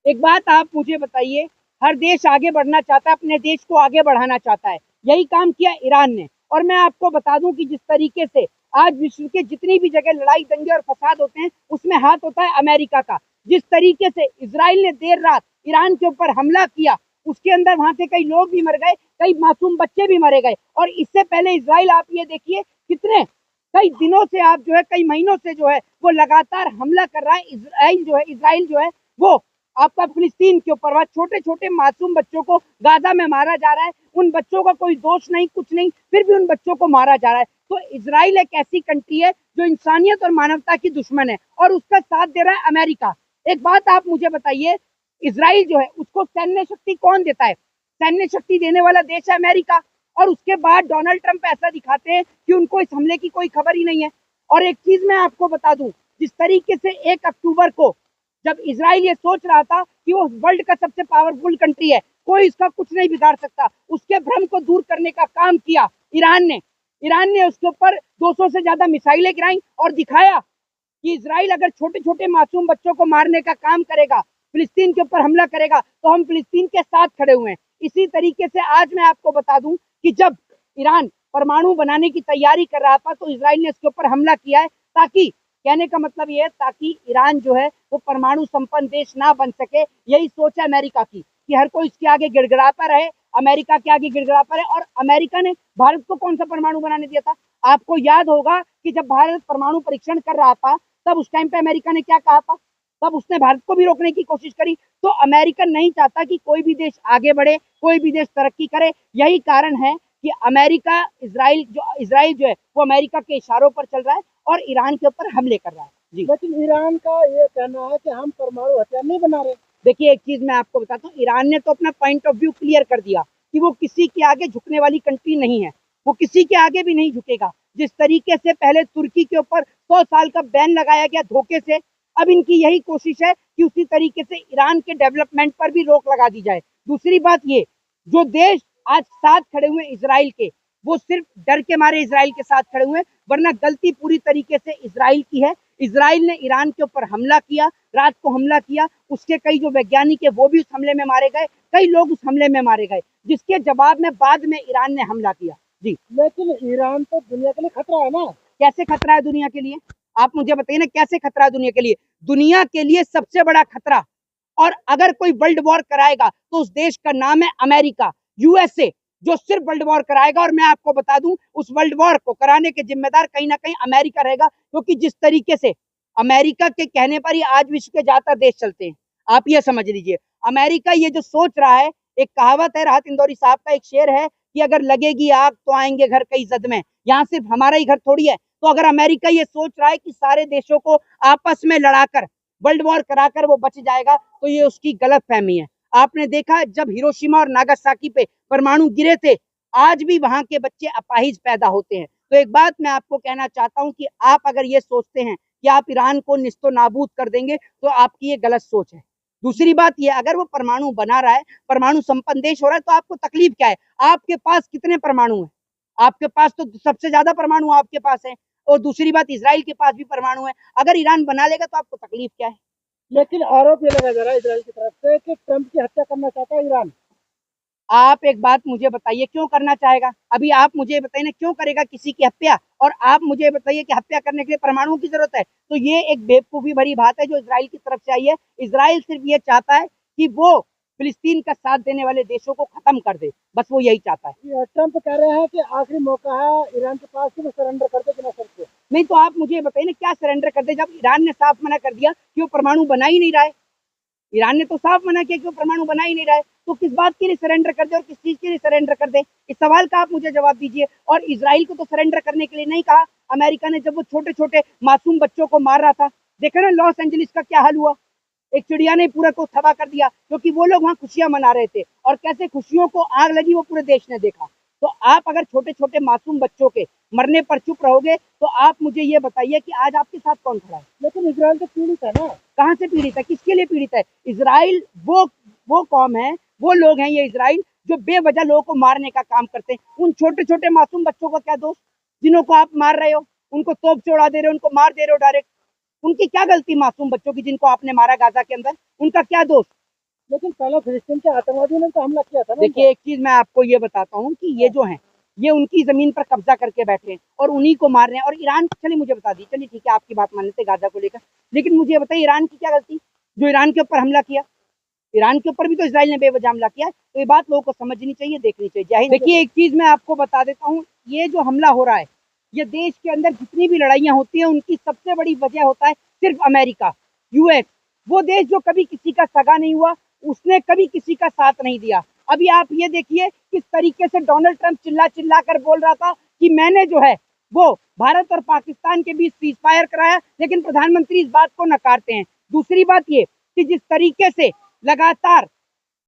एक बात आप मुझे बताइए, हर देश आगे बढ़ना चाहता है, अपने देश को आगे बढ़ाना चाहता है। यही काम किया ईरान ने। और मैं आपको बता दूं कि जिस तरीके से आज विश्व के जितनी भी जगह लड़ाई दंगे और फसाद होते हैं, उसमें हाथ होता है अमेरिका का। जिस तरीके से इजराइल ने देर रात ईरान के ऊपर हमला किया, उसके अंदर वहां से कई लोग भी मर गए, कई मासूम बच्चे भी मारे गए। और इससे पहले इजराइल, आप ये देखिए कितने कई दिनों से, आप जो है कई महीनों से जो है वो लगातार हमला कर रहा है। इजराइल जो है वो आपका फिलिस्तीन के ऊपर, वह छोटे छोटे मासूम बच्चों को गाजा में मारा जा रहा है। उन बच्चों का कोई दोष नहीं, कुछ नहीं, फिर भी उन बच्चों को मारा जा रहा है। तो इजराइल एक ऐसी कंट्री है जो इंसानियत और मानवता की दुश्मन है, और उसका साथ दे रहा है अमेरिका। एक बात आप मुझे बताइए, इजराइल जो है उसको सैन्य शक्ति कौन देता है? सैन्य शक्ति देने वाला देश है अमेरिका। और उसके बाद डोनाल्ड ट्रंप ऐसा दिखाते हैं कि उनको इस हमले की कोई खबर ही नहीं है। और एक चीज मैं आपको बता दूं, जिस तरीके से 1 अक्टूबर को जब इजराइल ये सोच रहा था कि वो वर्ल्ड का सबसे पावरफुल कंट्री है, कोई इसका कुछ नहीं बिगाड़ सकता, उसके भ्रम को दूर करने का काम किया ईरान ने उसके ऊपर 200 से ज्यादा मिसाइलें गिराई और दिखाया कि इजराइल अगर छोटे छोटे मासूम बच्चों को मारने का काम करेगा, फिलिस्तीन के ऊपर हमला करेगा, तो हम फिलिस्तीन के साथ खड़े हुए हैं। इसी तरीके से आज मैं आपको बता दूं कि जब ईरान परमाणु बनाने की तैयारी कर रहा था, तो इजराइल ने इसके ऊपर हमला किया है, ताकि, कहने का मतलब ये है, ताकि ईरान जो है वो परमाणु संपन्न देश ना बन सके। यही सोच है अमेरिका की कि हर कोई इसके आगे गिड़गिड़ाता रहे, अमेरिका के आगे गिड़गिड़ाता रहे। और अमेरिका ने भारत को कौन सा परमाणु बनाने दिया था? आपको याद होगा कि जब भारत परमाणु परीक्षण कर रहा था, तब उस टाइम पे अमेरिका ने क्या कहा था? तब उसने भारत को भी रोकने की कोशिश करी। तो अमेरिका नहीं चाहता कि कोई भी देश आगे बढ़े, कोई भी देश तरक्की करे। यही कारण है कि इजराइल जो है वो अमेरिका के इशारों पर चल रहा है और ईरान के ऊपर हमले कर रहा है। जी, लेकिन ईरान का ये कहना है कि हम परमाणु हथियार नहीं बना रहे। देखिए एक चीज मैं आपको बताता हूँ, ईरान ने तो अपना पॉइंट ऑफ व्यू क्लियर कर दिया कि वो किसी के आगे झुकने वाली कंट्री नहीं है, वो किसी के आगे भी नहीं झुकेगा। जिस तरीके से पहले तुर्की के ऊपर 100 साल का बैन लगाया गया धोखे से, अब इनकी यही कोशिश है कि उसी तरीके से ईरान के डेवलपमेंट पर भी रोक लगा दी जाए। दूसरी बात ये, जो देश आज साथ खड़े हुए इसराइल के, वो सिर्फ डर के मारे इसराइल के साथ खड़े हुए, वरना गलती पूरी तरीके से इसराइल की है। इसराइल ने ईरान के ऊपर हमला किया, रात को हमला किया, उसके कई जो वैज्ञानिक है वो भी उस हमले में मारे गए, कई लोग उस हमले में मारे गए, जिसके जवाब में बाद में ईरान ने हमला किया। जी, लेकिन ईरान तो दुनिया के लिए खतरा है ना। कैसे खतरा है दुनिया के लिए? आप मुझे बताइए ना, कैसे खतरा है दुनिया के लिए? दुनिया के लिए सबसे बड़ा खतरा, और अगर कोई वर्ल्ड वॉर कराएगा तो उस देश का नाम है अमेरिका, यूएसए, जो सिर्फ वर्ल्ड वॉर कराएगा। और मैं आपको बता दूं, उस वर्ल्ड वॉर को कराने के जिम्मेदार कहीं ना कहीं अमेरिका रहेगा, क्योंकि जिस तरीके से अमेरिका के कहने पर ही आज विश्व के ज्यादातर देश चलते हैं। आप ये समझ लीजिए, अमेरिका ये जो सोच रहा है, एक कहावत है, राहत इंदौरी साहब का एक शेर है कि अगर लगेगी आग तो आएंगे घर कई जद में। यहाँ सिर्फ हमारा ही घर थोड़ी है। तो अगर अमेरिका ये सोच रहा है कि सारे देशों को आपस में लड़ाकर वर्ल्ड वॉर कराकर वो बच जाएगा, तो ये उसकी गलत फहमी है। आपने देखा जब हिरोशिमा और नागासाकी पे परमाणु गिरे थे, आज भी वहां के बच्चे अपाहिज पैदा होते हैं। तो एक बात मैं आपको कहना चाहता हूं कि आप अगर ये सोचते हैं कि आप ईरान को निस्तो नाबूद कर देंगे, तो आपकी ये गलत सोच है। दूसरी बात ये, अगर वो परमाणु बना रहा है, परमाणु संपन्न देश हो रहा है, तो आपको तकलीफ क्या है? आपके पास कितने परमाणु है? आपके पास तो सबसे ज्यादा परमाणु आपके पास है। और दूसरी बात, इसराइल के पास भी परमाणु है। अगर ईरान बना लेगा तो आपको तकलीफ क्या है? लेकिन आरोप ये लगाया जा रहा है इसराइल की तरफ से कि ट्रंप की हत्या करना चाहता है ईरान। आप एक बात मुझे बताइए, क्यों करना चाहेगा? अभी आप मुझे बताइए ना, क्यों करेगा किसी की हत्या? और आप मुझे बताइए कि हत्या करने के लिए परमाणु की जरूरत है? तो ये एक बेवकूफी भरी बात है जो इजराइल की तरफ से आई है। इजराइल सिर्फ ये चाहता है कि वो फिलिस्तीन का साथ देने वाले देशों को खत्म कर दे, बस वो यही चाहता है। ये ट्रंप कह रहे हैं कि आखिरी मौका है ईरान के पास कि वो सरेंडर कर दे बिना शर्त के। नहीं तो आप मुझे बताइए ना, क्या सरेंडर कर दे, जब ईरान ने साफ मना कर दिया कि वो परमाणु बना ही नहीं रहा है। ईरान ने तो साफ मना किया कि वो परमाणु बना ही नहीं रहा है, तो किस बात के लिए सरेंडर कर दे और किस चीज के लिए सरेंडर कर दे? इस सवाल का आप मुझे जवाब दीजिए। और इसराइल को तो सरेंडर करने के लिए नहीं कहा अमेरिका ने, जब वो छोटे छोटे मासूम बच्चों को मार रहा था। देखा ना लॉस एंजलिस का क्या हाल हुआ? एक चिड़िया ने पूरा को तबाह कर दिया, क्योंकि वो लोग वहां खुशियां मना रहे थे, और कैसे खुशियों को आग लगी वो पूरे देश ने देखा। तो आप अगर छोटे छोटे मासूम बच्चों के मरने पर चुप रहोगे, तो आप मुझे ये बताइए कि आज आपके साथ कौन खड़ा है? लेकिन इसराइल तो पीड़ित है ना। कहाँ से पीड़ित है? किसके लिए पीड़ित है? इसराइल वो कौम है, वो लोग हैं ये इसराइल, जो बेवजह लोगों को मारने का काम करते हैं। उन छोटे छोटे मासूम बच्चों का क्या दोष, जिन्हों को आप मार रहे हो? उनको तोप से उड़ा दे रहे हो, उनको मार दे रहे हो डायरेक्ट। उनकी क्या गलती मासूम बच्चों की, जिनको आपने मारा गाजा के अंदर? उनका क्या दोष? लेकिन पहले फिलिस्तीन के आतंकवादियों ने तो हमला किया था ना। देखिए एक चीज मैं आपको ये बताता हूँ कि ये जो है ये उनकी जमीन पर कब्जा करके बैठे हैं और उन्हीं को मार रहे हैं। और ईरान, चलिए मुझे बता दी, चलिए ठीक है आपकी बात मान लेते हैं गाजा को लेकर, लेकिन मुझे बताइए ईरान की क्या गलती जो ईरान के ऊपर हमला किया? ईरान के ऊपर भी तो इसराइल ने बेवजह हमला किया। तो ये बात लोगों को समझनी चाहिए, देखनी चाहिए। जय हिंद। देखिए एक चीज मैं आपको बता देता हूँ, ये जो हमला हो रहा है ये देश के अंदर जितनी भी लड़ाइयां होती हैं उनकी सबसे बड़ी वजह होता है सिर्फ अमेरिका, यूएस। वो देश जो कभी किसी का सगा नहीं हुआ, उसने कभी किसी का साथ नहीं दिया। अभी आप ये देखिए किस तरीके से डोनाल्ड ट्रंप चिल्ला चिल्ला कर बोल रहा था कि मैंने जो है वो भारत और पाकिस्तान के बीच सीज फायर कराया, लेकिन प्रधानमंत्री इस बात को नकारते हैं। दूसरी बात ये कि जिस तरीके से लगातार